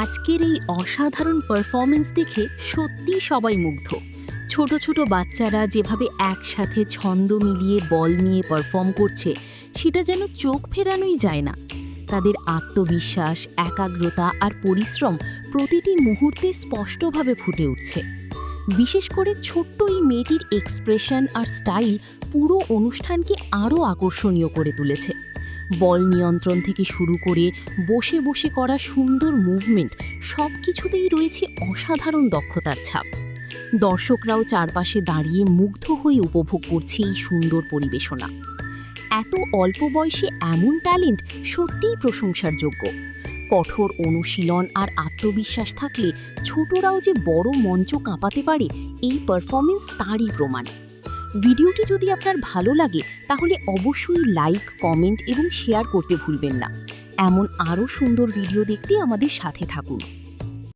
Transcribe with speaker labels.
Speaker 1: আজকের এই অসাধারণ পারফরমেন্স দেখে সত্যি সবাই মুগ্ধ। ছোট ছোট বাচ্চারা যেভাবে একসাথে ছন্দ মিলিয়ে বল নিয়ে পারফর্ম করছে, সেটা যেন চোখ ফেরানোই যায় না। তাদের আত্মবিশ্বাস, একাগ্রতা আর পরিশ্রম প্রতিটি মুহূর্তে স্পষ্টভাবে ফুটে উঠছে। বিশেষ করে ছোট্ট এই মেয়েটির এক্সপ্রেশন আর স্টাইল পুরো অনুষ্ঠানকে আরও আকর্ষণীয় করে তুলেছে। বল নিয়ন্ত্রণ থেকে শুরু করে বসে বসে করা সুন্দর মুভমেন্ট, সব কিছুতেই রয়েছে অসাধারণ দক্ষতার ছাপ। দর্শকরাও চারপাশে দাঁড়িয়ে মুগ্ধ হয়ে উপভোগ করছে এই সুন্দর পরিবেশনা। এত অল্প বয়সে এমন ট্যালেন্ট সত্যিই প্রশংসার যোগ্য। কঠোর অনুশীলন আর আত্মবিশ্বাস থাকলে ছোটরাও যে বড় মঞ্চ কাঁপাতে পারে, এই পারফরমেন্স তারই প্রমাণ। ভিডিওটি যদি আপনার ভালো লাগে তাহলে অবশ্যই লাইক, কমেন্ট এবং শেয়ার করতে ভুলবেন না। এমন আরও সুন্দর ভিডিও দেখতে আমাদের সাথে থাকুন।